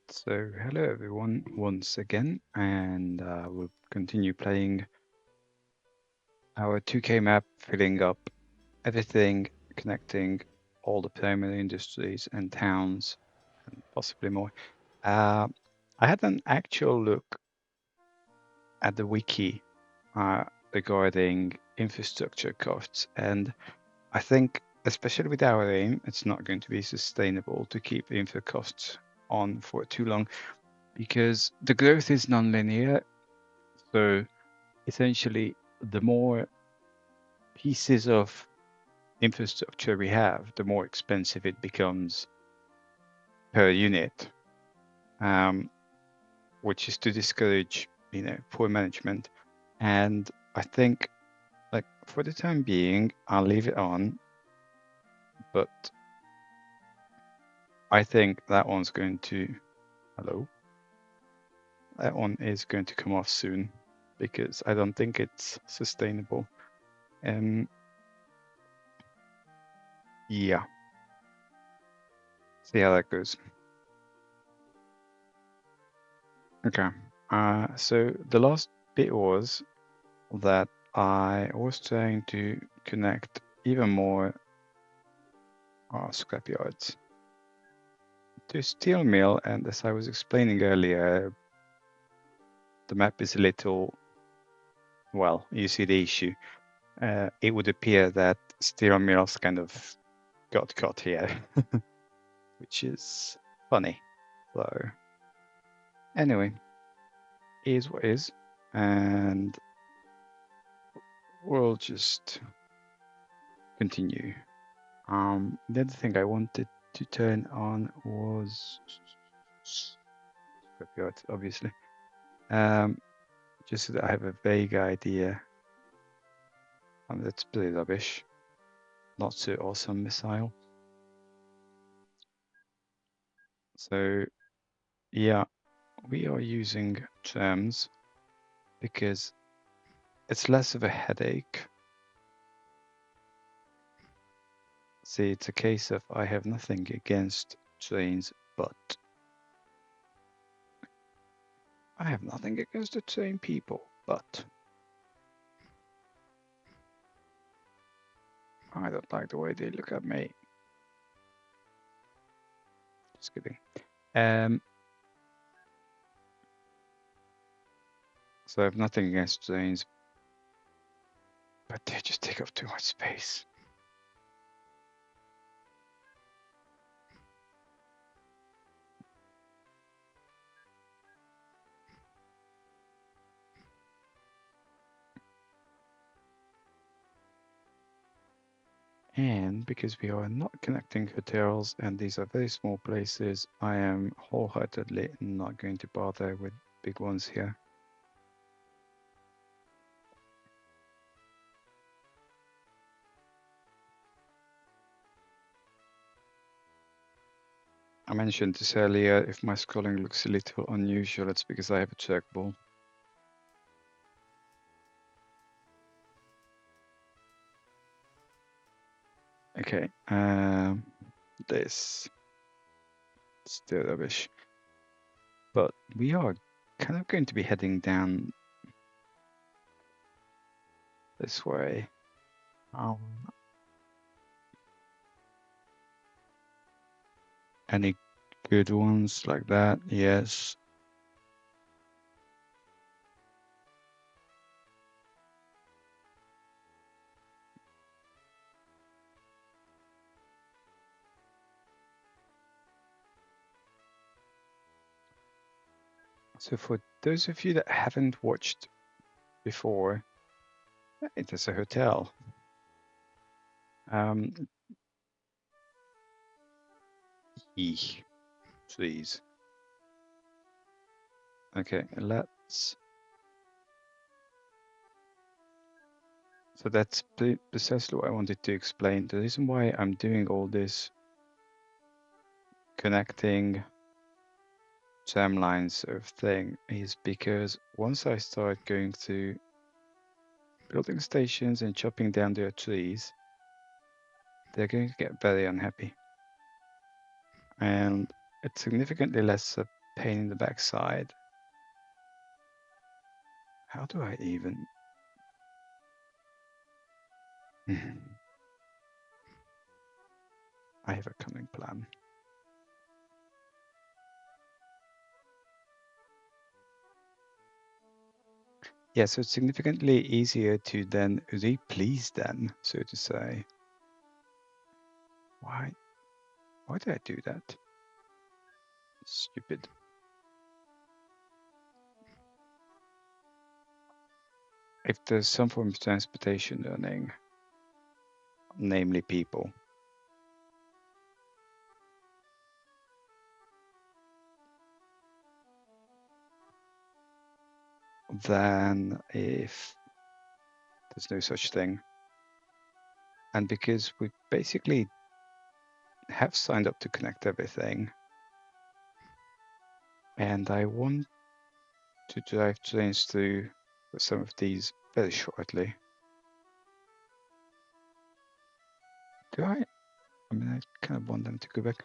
So hello everyone once again, and we'll continue playing our 2K map, filling up everything, connecting all the primary industries and towns, and possibly more. I had an actual look at the wiki regarding infrastructure costs, and I think, especially with our aim, it's not going to be sustainable to keep infra costs on for too long, because the growth is non-linear. So essentially, the more pieces of infrastructure we have, the more expensive it becomes per unit, which is to discourage, poor management. And I think, like, for the time being, I'll leave it on, but I think that one's going to, hello? That one is going to come off soon because I don't think it's sustainable. Yeah. See how that goes. Okay. So the last bit was that I was trying to connect even more scrapyards to steel mill, and as I was explaining earlier, the map is a little, well, you see the issue. It would appear that steel mills kind of got caught here, which is funny. So anyway, is what is, and we'll just continue. The other thing I wanted to turn on was scrapyard, obviously. Just so that I have a vague idea. That's pretty rubbish. Not so awesome missile. So yeah, we are using trams because it's less of a headache. See, it's a case of I have nothing against trains, but I have nothing against the train people, but I don't like the way they look at me. Just kidding. So I have nothing against trains, but they just take up too much space. And because we are not connecting hotels and these are very small places, I am wholeheartedly not going to bother with big ones here. I mentioned this earlier, if my scrolling looks a little unusual, it's because I have a trackball. Okay, this still rubbish. But we are kind of going to be heading down this way. Any good ones like that? Yes. So for those of you that haven't watched before, it is a hotel. Please. Okay, let's. So that's precisely what I wanted to explain. The reason why I'm doing all this connecting tram lines sort of thing is because once I start going through building stations and chopping down their trees, they're going to get very unhappy. And it's significantly less pain in the backside. How do I even? I have a cunning plan. Yeah, so it's significantly easier to then replease them, so to say. Why did I do that? Stupid. If there's some form of transportation learning, namely people, then if there's no such thing, and because we basically have signed up to connect everything, and I want to drive trains through some of these very shortly. Do I? I mean, I kind of want them to go back.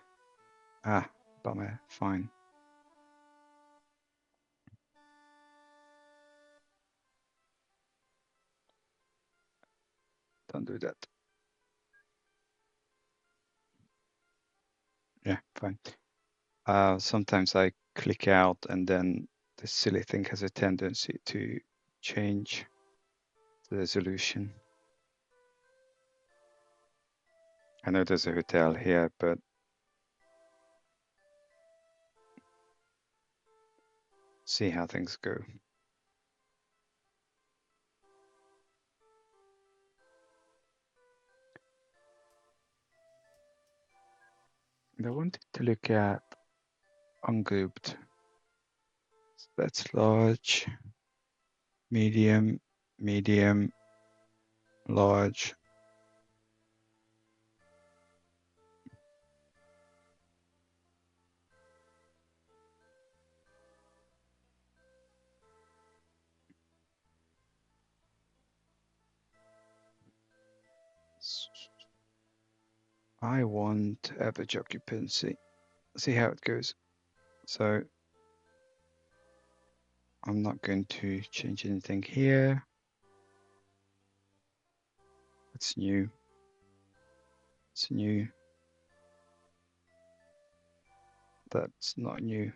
Ah, bummer. Fine. Don't do that. Yeah, fine. Sometimes I click out and then the silly thing has a tendency to change the resolution. I know there's a hotel here, but see how things go. And I wanted to look at ungrouped. So that's large, medium, medium, large. I want average occupancy. See how it goes. So I'm not going to change anything here. It's new. It's new. That's not new.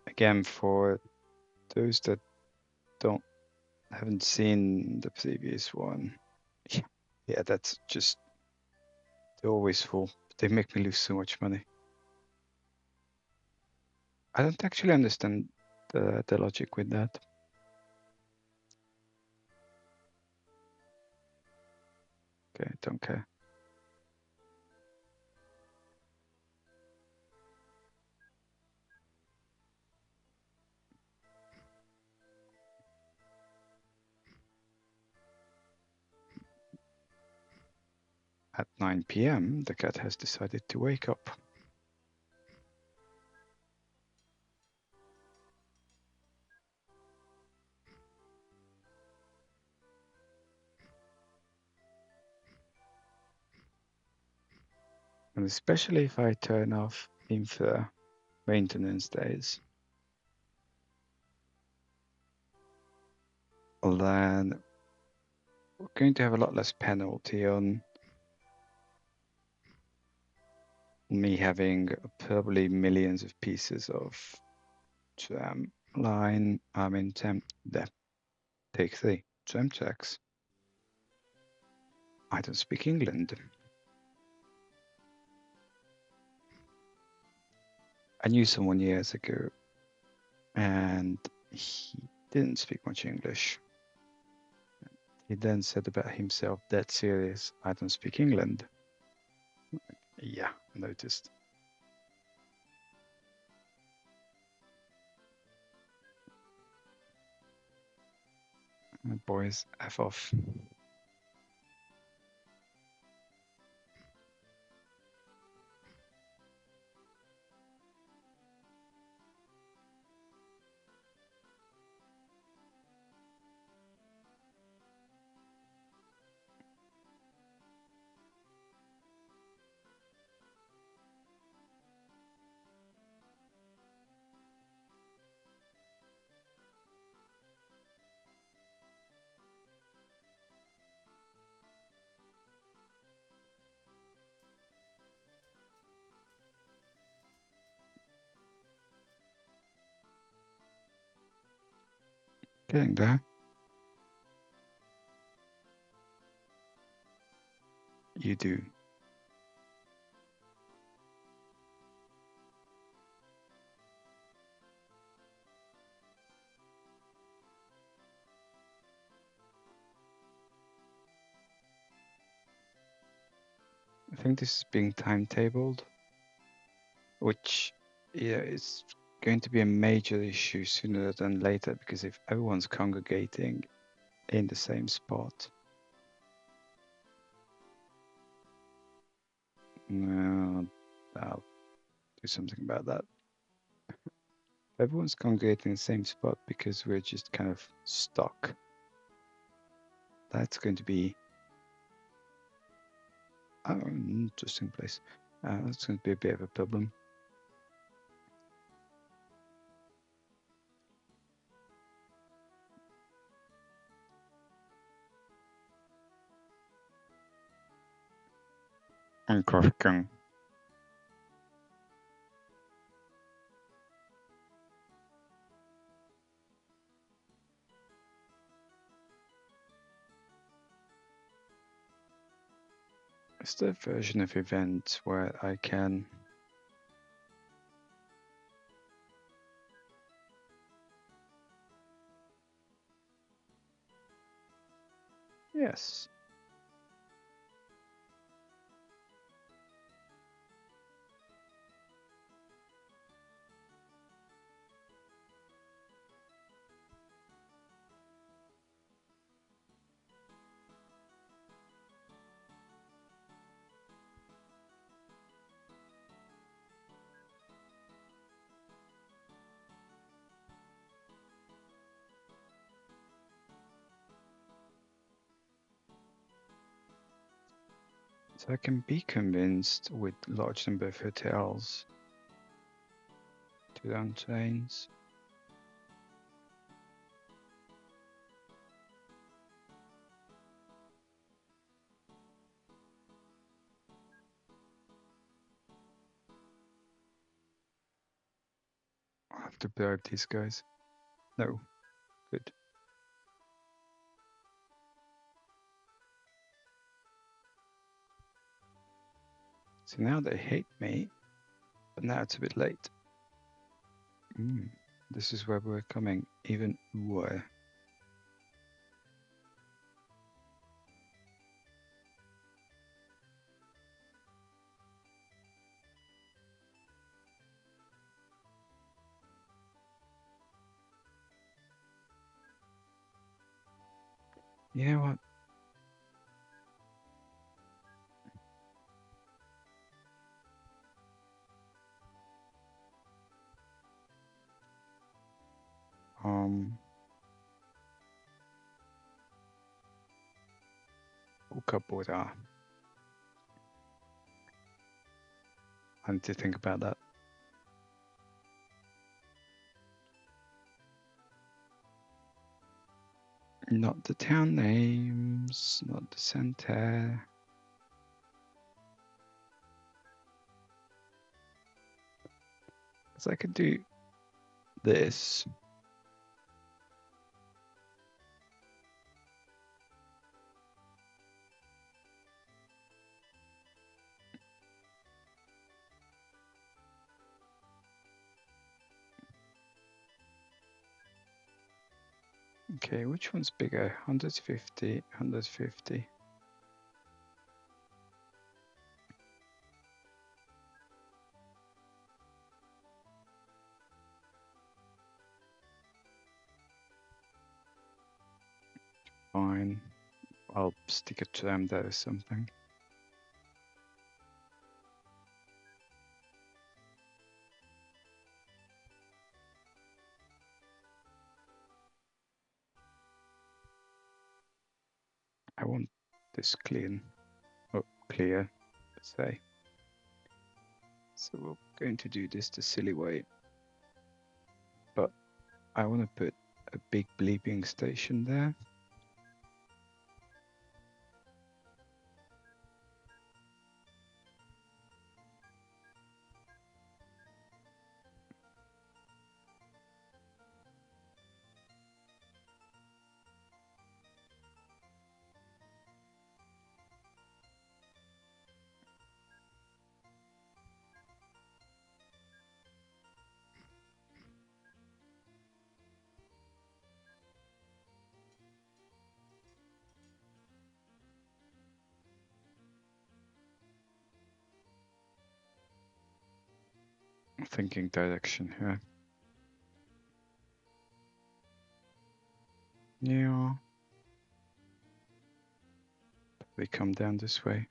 Again, for those that haven't seen the previous one, yeah, that's just, they're always full. They make me lose so much money. I don't actually understand the logic with that. Okay, don't care. At 9 p.m., the cat has decided to wake up. And especially if I turn off infra maintenance days, then we're going to have a lot less penalty on me having probably millions of pieces of tram line. I mean, take 3 tram tracks. I don't speak England. I knew someone years ago, and he didn't speak much English. He then said about himself, "Dead serious, I don't speak England." Yeah, noticed. Boys, F off. Getting there. You do. I think this is being timetabled, which, yeah, is going to be a major issue sooner than later, because if everyone's congregating in the same spot, no, I'll do something about that. Everyone's congregating in the same spot because we're just kind of stuck. That's going to be an interesting place. That's going to be a bit of a problem. I'm cracking. Is there a version of events where I can... Yes. So I can be convinced with large number of hotels to run trains. I have to bribe these guys. No. Good. So now they hate me, but now it's a bit late. This is where we're coming even more. You know what? Ukabura. I need to think about that. Not the town names, not the center. So I could do this. Okay, which one's bigger? 150, 150. Fine. I'll stick a tram there or something. I want this clean. Oh, clear, let's say. So we're going to do this the silly way. But I want to put a big bleeping station there. thinking direction here. Yeah. They come down this way.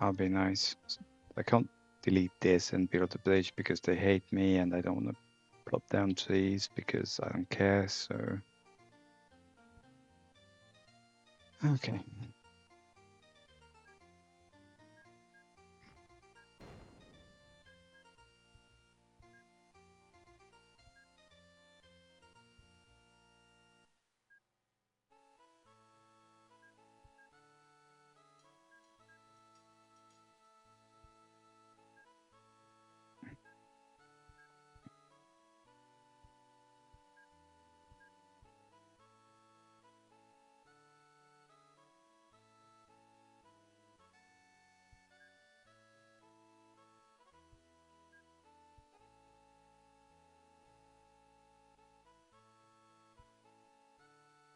I'll be nice. I can't delete this and build a bridge because they hate me, and I don't want to plop down trees because I don't care, so... Okay.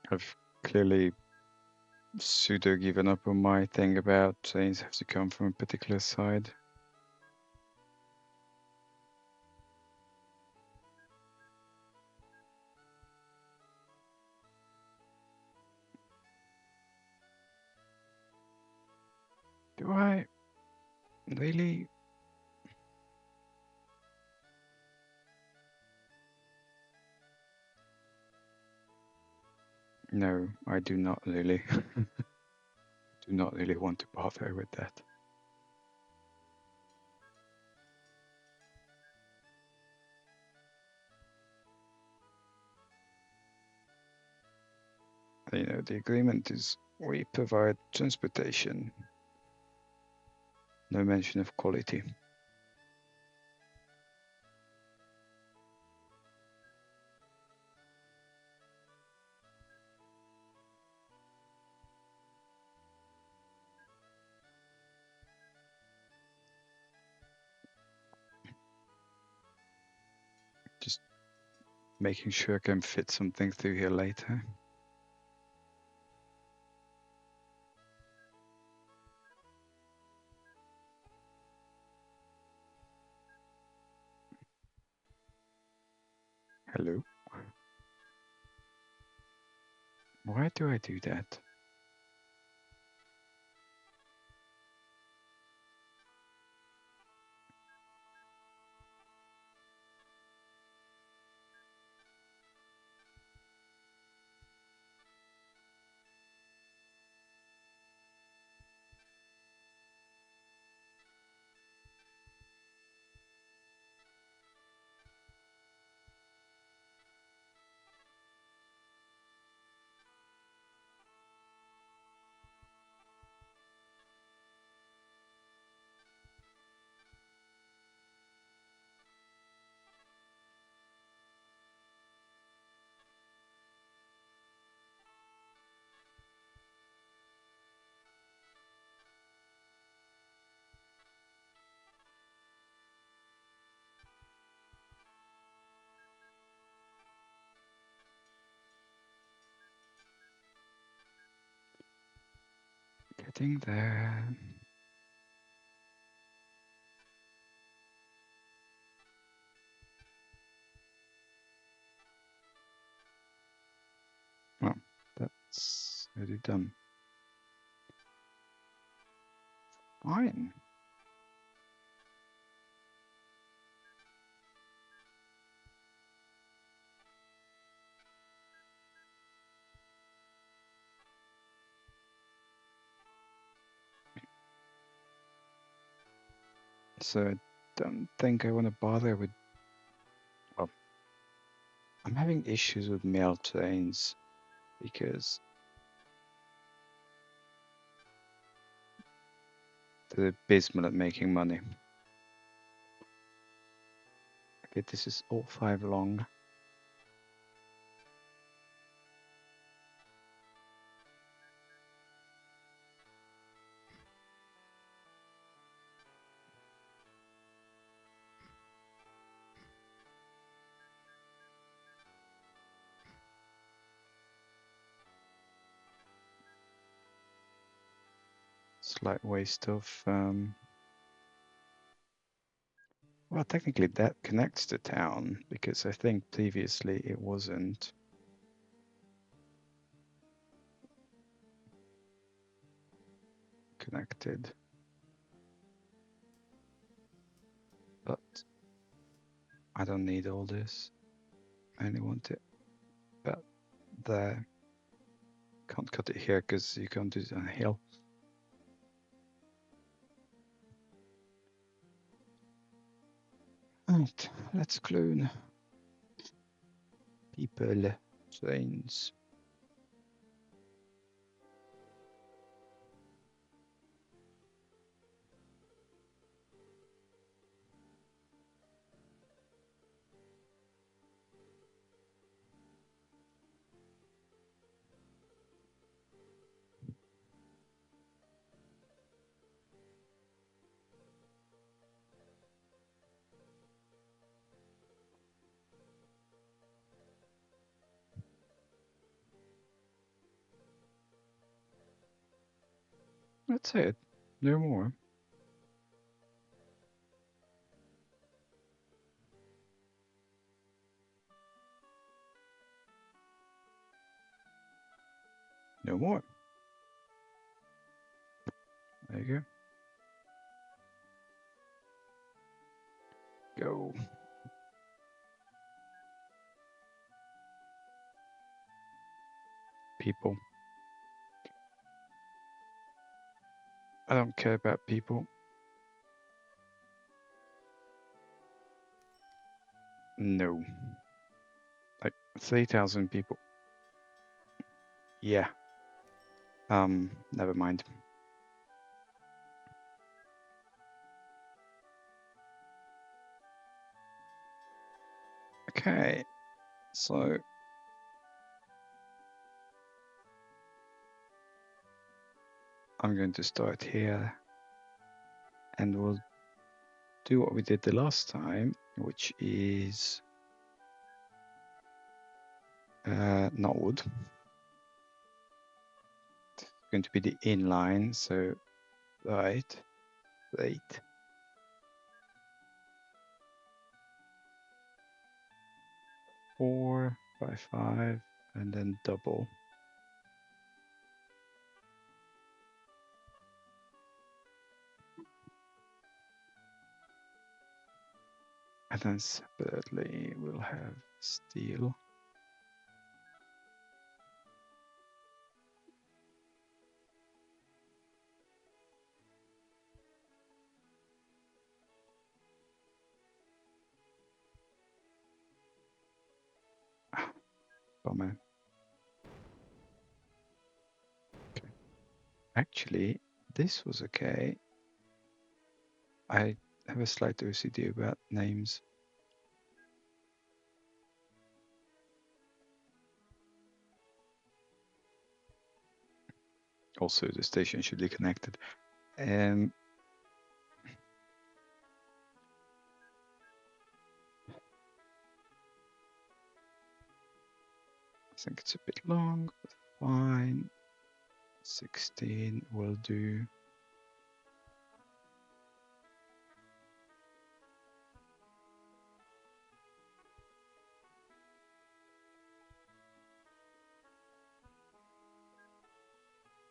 I've clearly pseudo given up on my thing about trains have to come from a particular side. Do I really? No, I do not really. Do not really want to bother with that. You know, the agreement is we provide transportation. No mention of quality. Just making sure I can fit something through here later. Hello? Why do I do that? Getting there. Well, that's already done. Fine. So I don't think I want to bother with... Well, I'm having issues with mail trains because they're abysmal at making money. Okay, this is all 5 long. slight waste of well, technically that connects to town because I think previously it wasn't. Connected. But I don't need all this. I only want it about there. Can't cut it here because you can't do it on a hill. Right, let's clone people, trains. That's it. No more. No more. There you go. Go. People. I don't care about people. No. Like 3,000 people. Yeah. Never mind. Okay. So I'm going to start here and we'll do what we did the last time, which is not wood. It's going to be the inline, so right, 4 by 5, and then double. And then separately we'll have steel. Bummer. Okay. Actually, this was okay. I have a slight OCD about names. Also, the station should be connected. I think it's a bit long, but fine. 16 will do.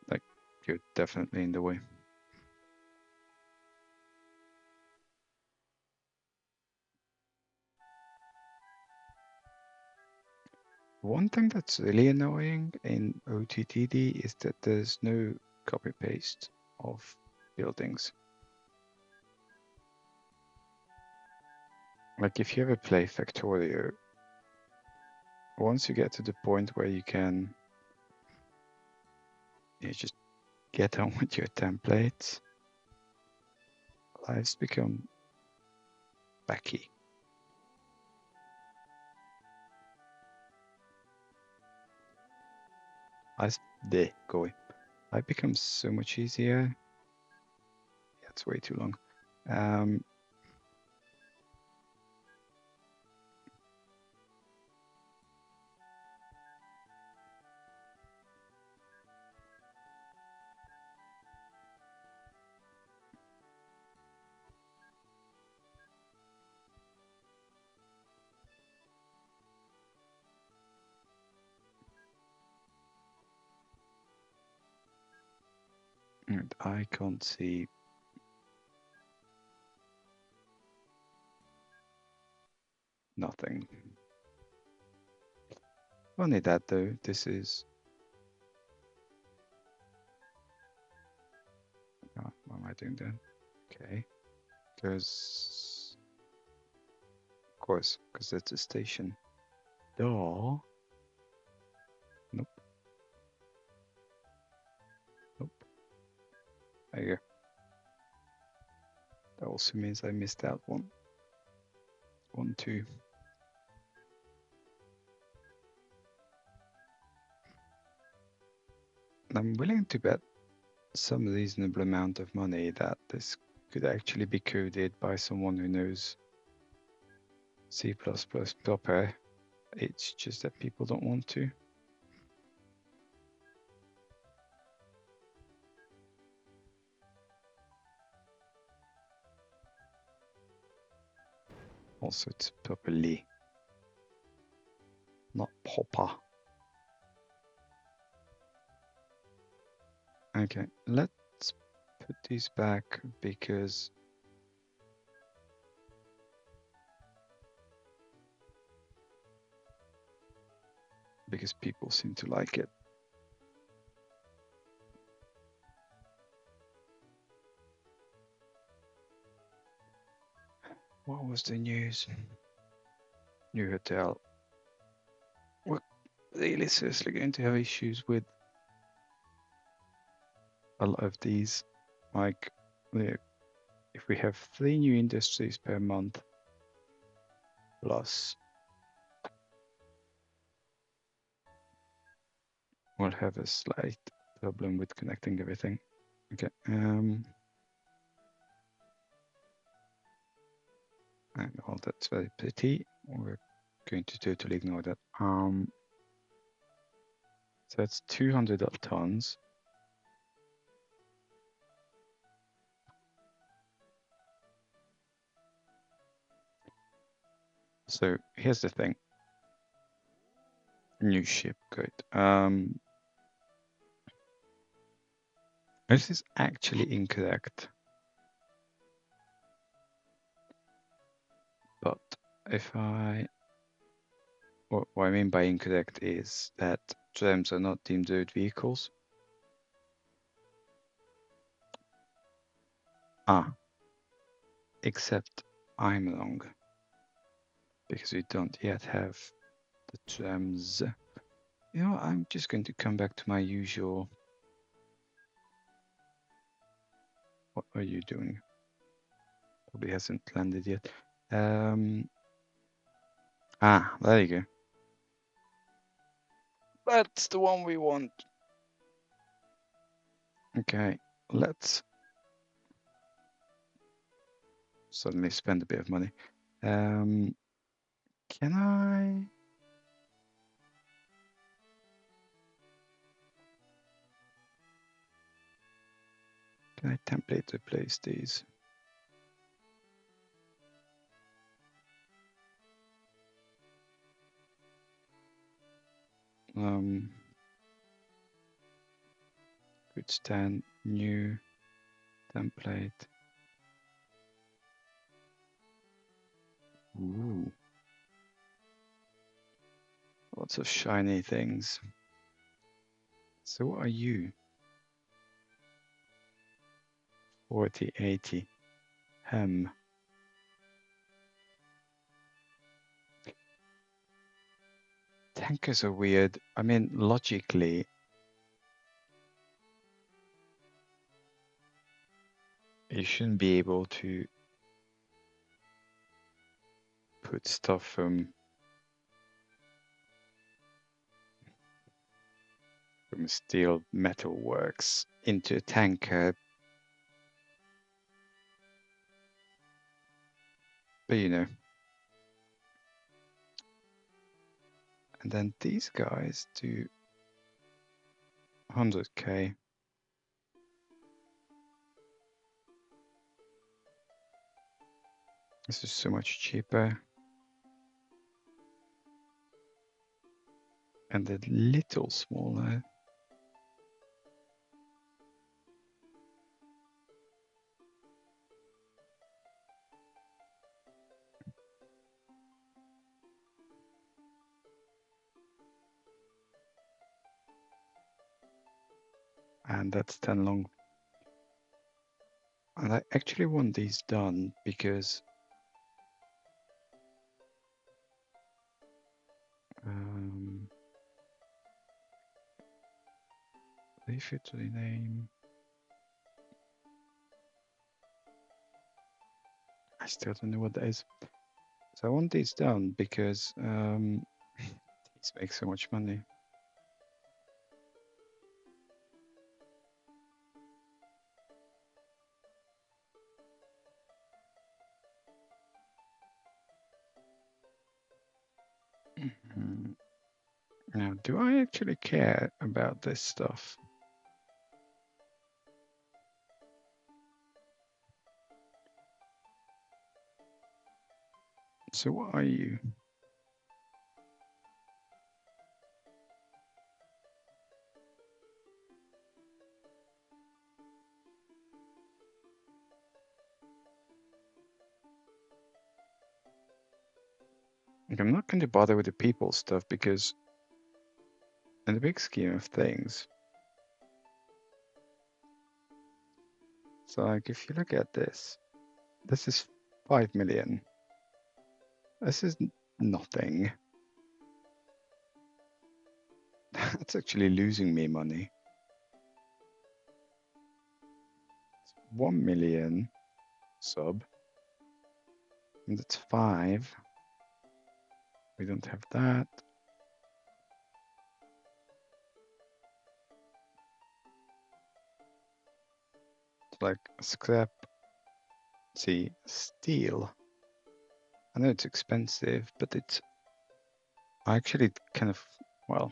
Like, you're definitely in the way. One thing that's really annoying in OTTD is that there's no copy paste of buildings. Like if you ever play Factorio, once you get to the point where you can just get on with your templates, lives become wacky. Life becomes so much easier. Yeah, it's way too long. And I can't see nothing. Only that though, this is... Oh, what am I doing then? Okay, because... Of course, because that's a station. Door? Nope. Nope. There you go. That also means I missed out one. 1, 2. I'm willing to bet some reasonable amount of money that this could actually be coded by someone who knows C++ proper. It's just that people don't want to. Also, it's properly, not proper. Okay, let's put these back because people seem to like it. What was the news? New hotel. We're really seriously going to have issues with a lot of these. Like, if we have 3 new industries per month, plus we'll have a slight problem with connecting everything. Okay. And all that's very pretty. We're going to totally ignore that. So that's 200 tons. So here's the thing. New ship, good. This is actually incorrect. But if what I mean by incorrect is that trams are not deemed road vehicles. Except I'm wrong. Because we don't yet have the trams. You know, I'm just going to come back to my usual. What are you doing? Probably hasn't landed yet. There you go. That's the one we want. Okay, let's suddenly spend a bit of money. Can I? Can I template replace these? Good stand, new template. Ooh. Lots of shiny things. So what are you? 4080. Tankers are weird. I mean, logically, you shouldn't be able to put stuff from steel metal works into a tanker. But you know. And then these guys do 100k. This is so much cheaper. And a little smaller. and that's 10 long. And I actually want these done because leave it to the name. I still don't know what that is. So I want these done because these make so much money. Now, do I actually care about this stuff? So what are you? Like, I'm not going to bother with the people stuff because in the big scheme of things, so like if you look at this is 5 million. This is nothing. That's actually losing me money. 1 million sub. And that's 5. We don't have that. It's like scrap. See, steel. I know it's expensive, but it's actually kind of, well,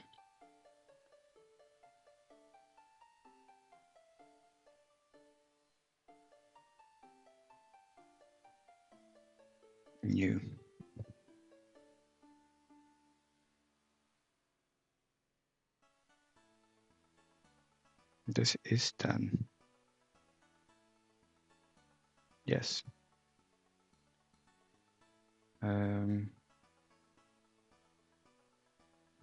new. This is 10. Yes.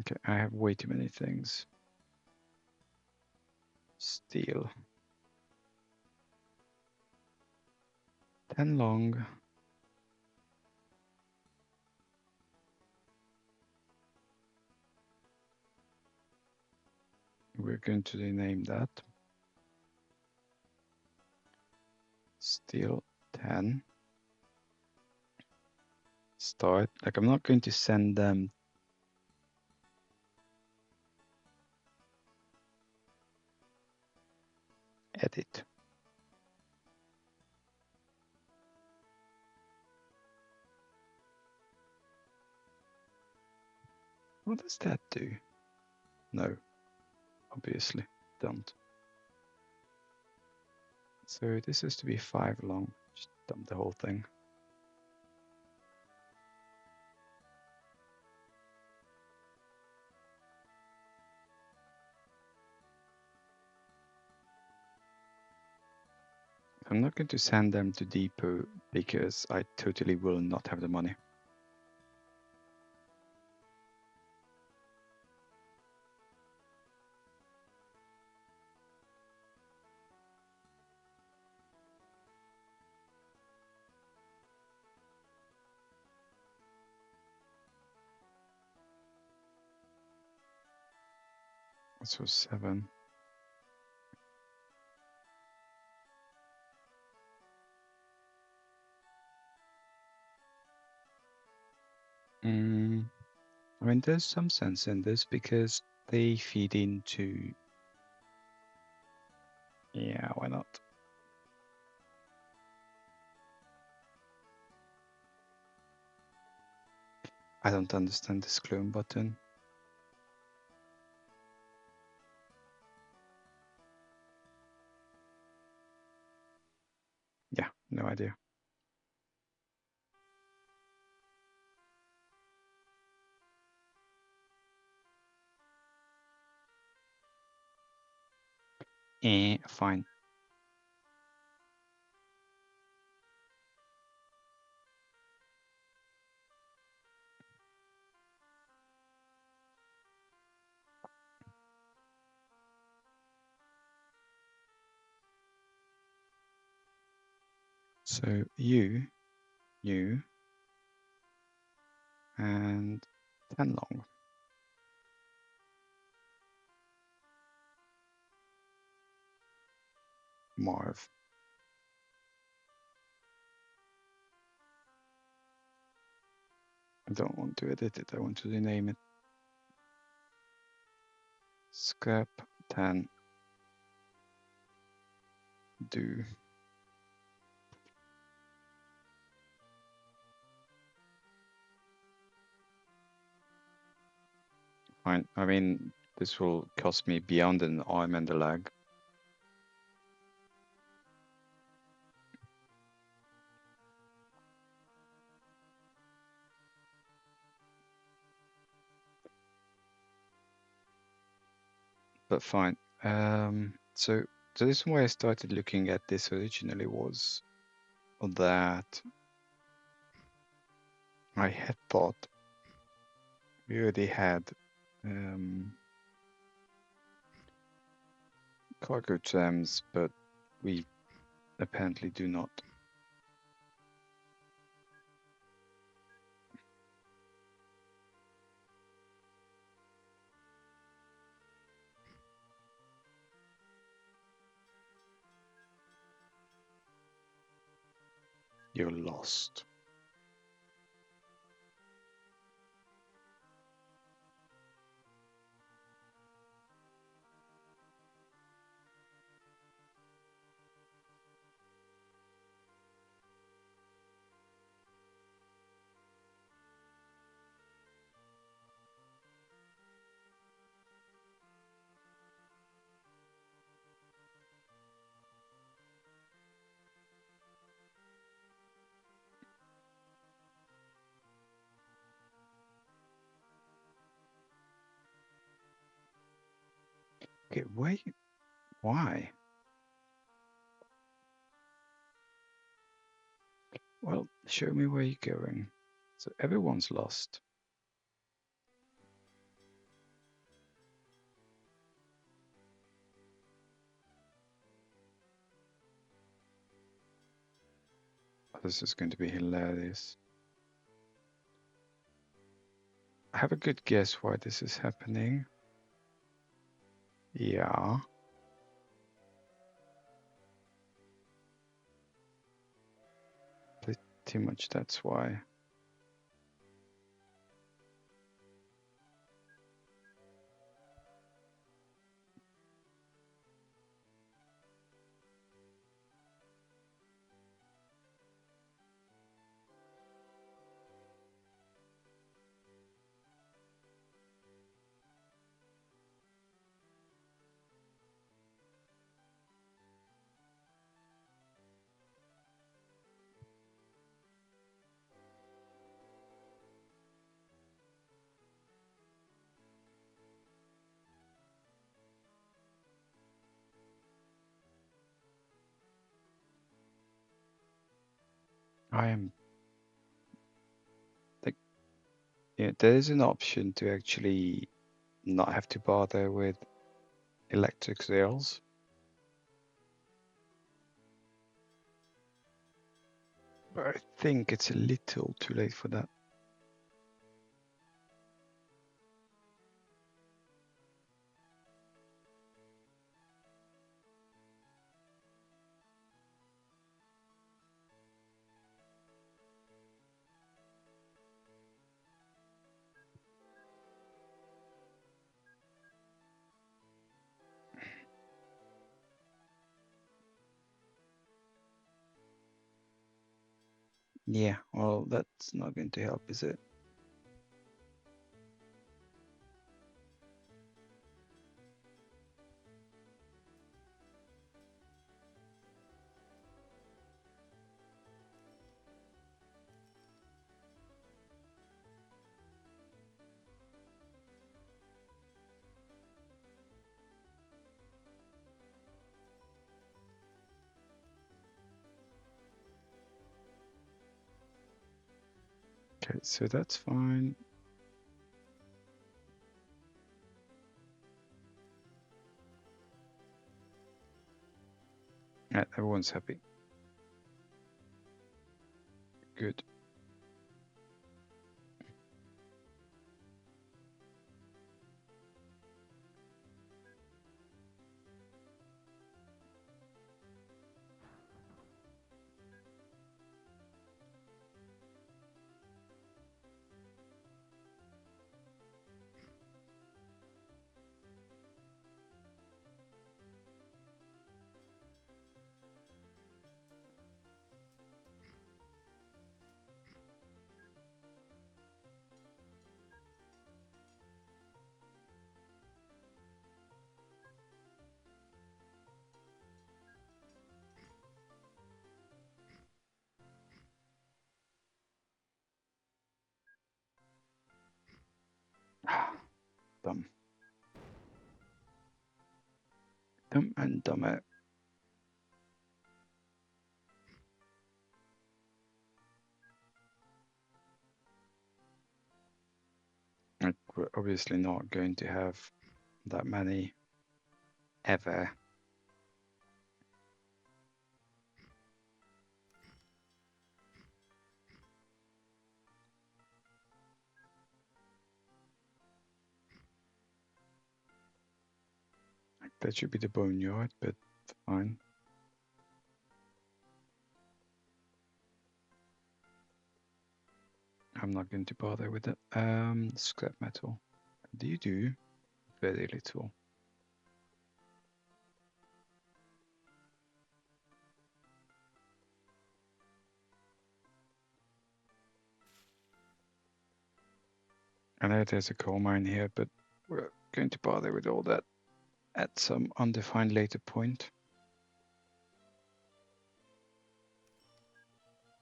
Okay, I have way too many things. Steel. 10 long. We're going to rename that. Steel 10. Start. Like, I'm not going to send them. Edit. What does that do? No, obviously don't. So this is to be 5 long. Just dump the whole thing. I'm not going to send them to depot because I totally will not have the money. So 7. I mean, there's some sense in this because they feed into. Yeah, why not? I don't understand this clone button. Yeah, no idea. Fine. So you, and 10 long. Marv. I don't want to edit it, I want to rename it. Scrap 10 do. Fine. I mean, this will cost me beyond an arm and a leg. But fine. So the reason why I started looking at this originally was that I had thought we already had cargo trams, but we apparently do not. You're lost. Okay, wait. Why? Well, show me where you're going. So everyone's lost. This is going to be hilarious. I have a good guess why this is happening. Yeah. Pretty much that's why. I am like, yeah, there is an option to actually not have to bother with electric rails. But I think it's a little too late for that. Yeah, well, that's not going to help, is it? Okay, so that's fine. Yeah, everyone's happy. good. Dumb. Dumb and dumber. Like, we're obviously not going to have that many ever. Like, that should be the boneyard, but fine. I'm not going to bother with it. Scrap metal. Do you do? Very little. I know there's a coal mine here, but we're going to bother with all that at some undefined later point.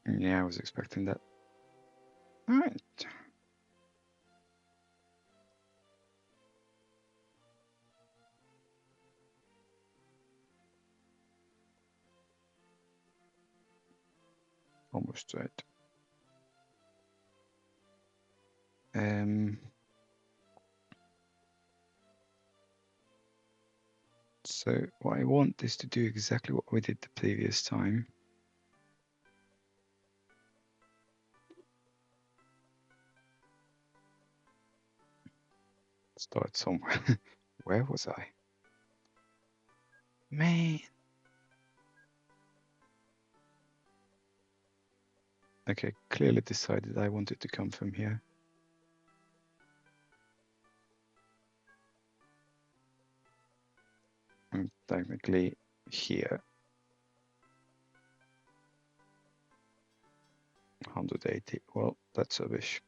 Yeah, I was expecting that. All right. Almost right. So what I want is to do exactly what we did the previous time. Start somewhere. Where was I? Man. Okay, clearly decided I wanted to come from here. I'm technically here. 180. Well, that's rubbish.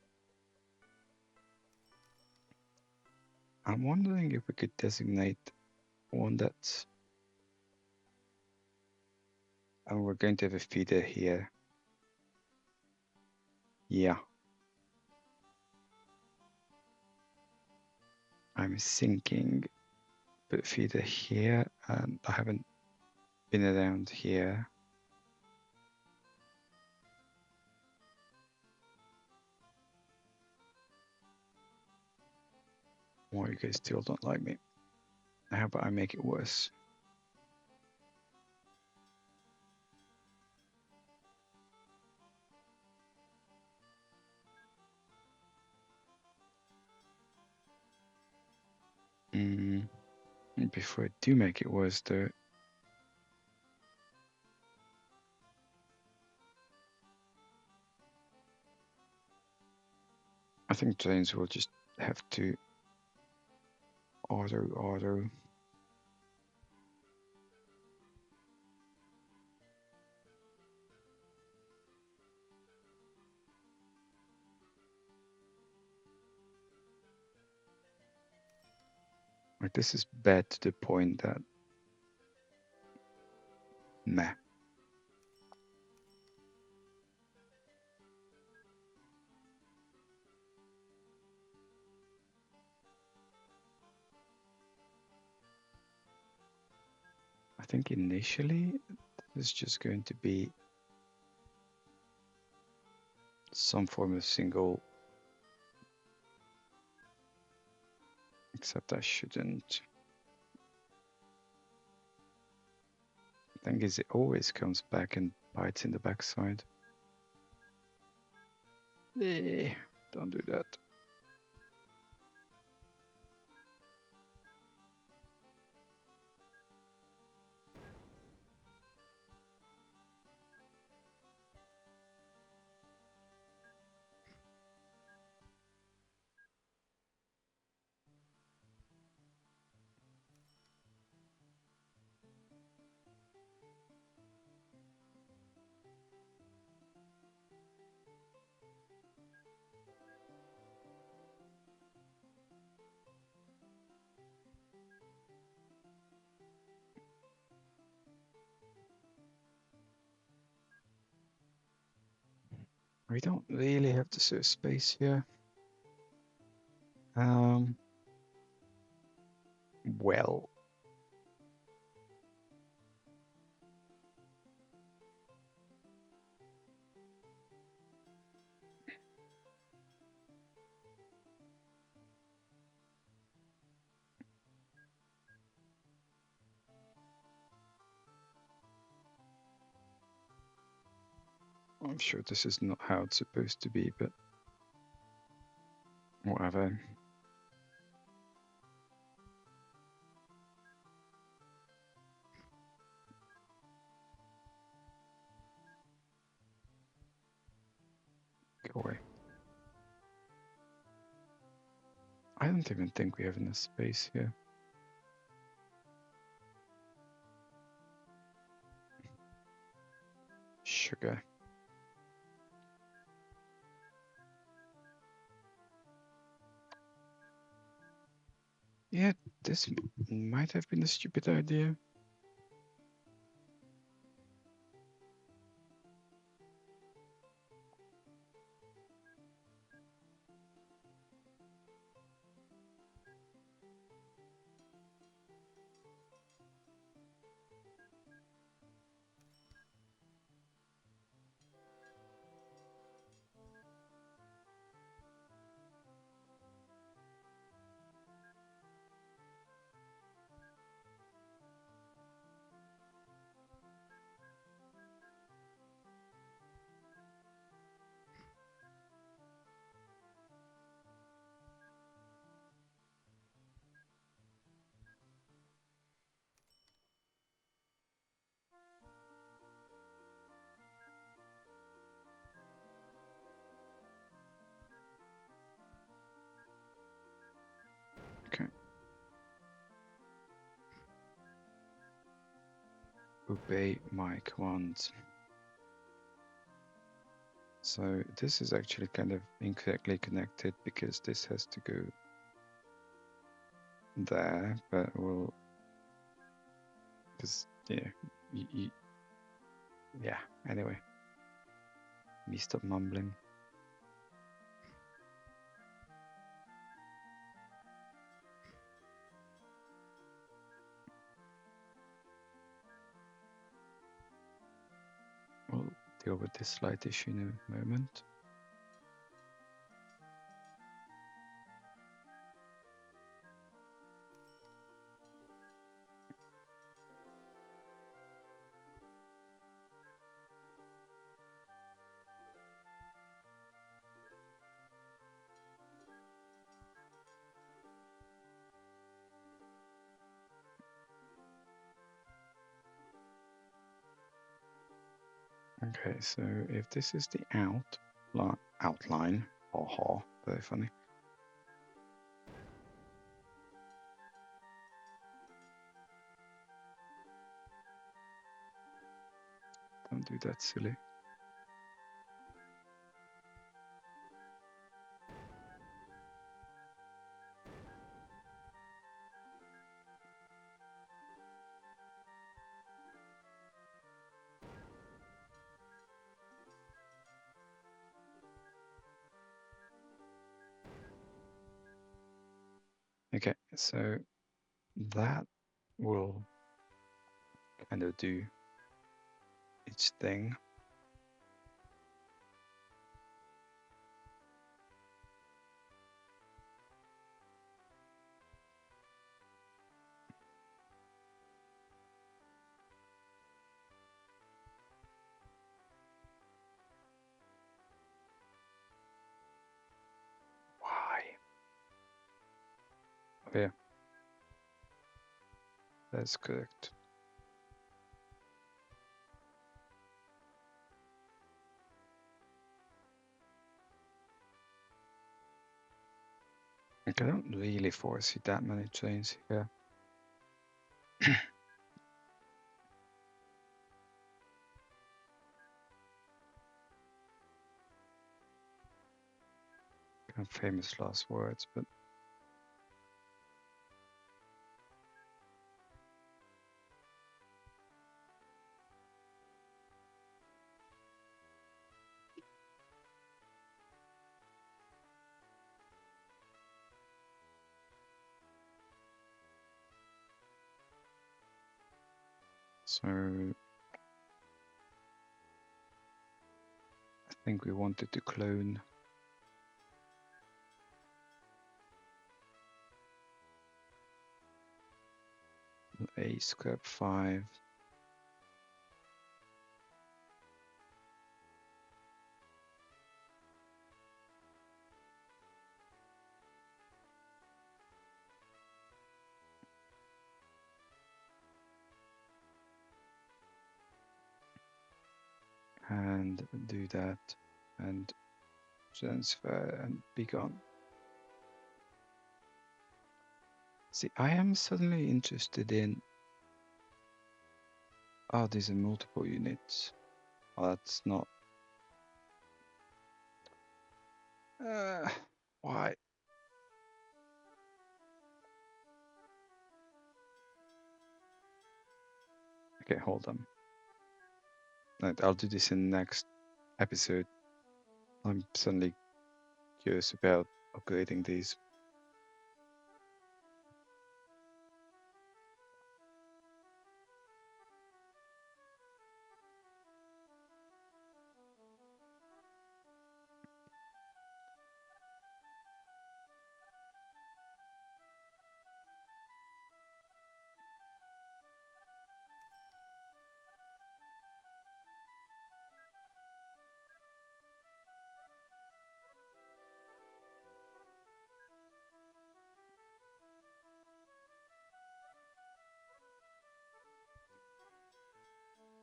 I'm wondering if we could designate one that's... And we're going to have a feeder here. Yeah. I'm thinking put a feeder here, and I haven't been around here. Why you guys still don't like me? How about I make it worse? Before I do make it worse, though, I think trains will just have to auto. Like, this is bad to the point that, meh. I think initially it's just going to be some form of single, except I shouldn't. The thing is, it always comes back and bites in the backside. Don't do that. We don't really have to save space here. Well, I'm sure this is not how it's supposed to be, but whatever. Go away. I don't even think we have enough space here. Sugar. Yeah, this might have been a stupid idea. Okay. Obey my commands. So this is actually kind of incorrectly connected because this has to go there, but we'll, because yeah, anyway, me stop mumbling. We'll deal with this slight issue in a moment. Okay, so if this is the outline, haha, very funny. Don't do that, silly. Okay, so that will kind of do its thing. Yeah, that's correct. Okay, I don't really foresee that many trains here. Kind of famous last words, but so I think we wanted to clone a script 5. And do that and transfer and be gone. See, I am suddenly interested in, oh, these are multiple units. Oh, that's not, why? Okay, hold on. Right, I'll do this in the next episode. I'm suddenly curious about upgrading these.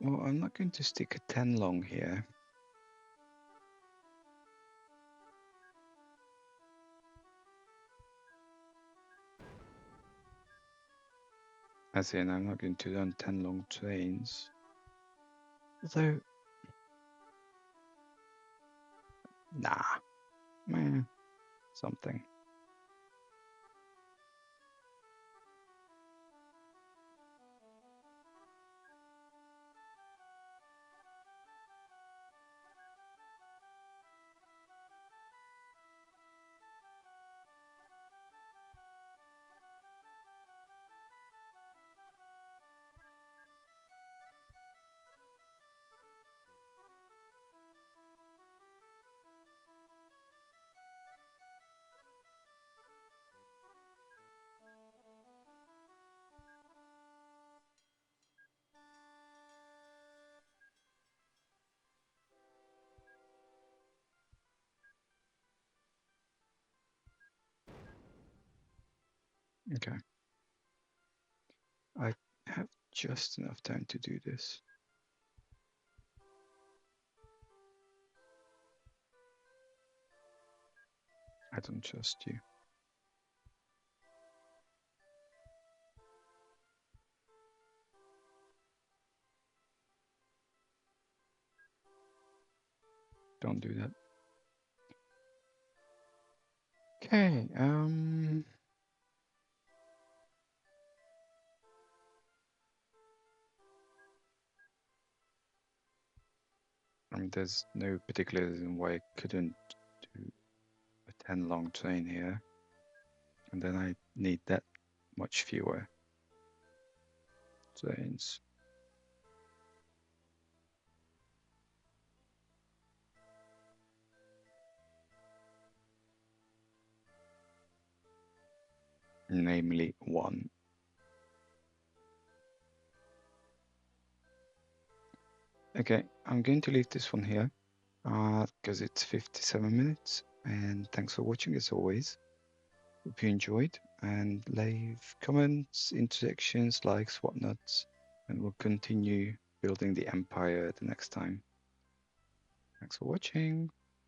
Well, I'm not going to stick a 10 long here. As in, I'm not going to run 10 long trains. Although, nah, something. Okay. I have just enough time to do this. I don't trust you. Don't do that. Okay, I mean, there's no particular reason why I couldn't do a 10 long train here. And then I need that much fewer trains. Namely 1. Okay, I'm going to leave this one here because it's 57 minutes. And thanks for watching as always. Hope you enjoyed. and leave comments, intersections, likes, whatnot, and we'll continue building the empire the next time. Thanks for watching.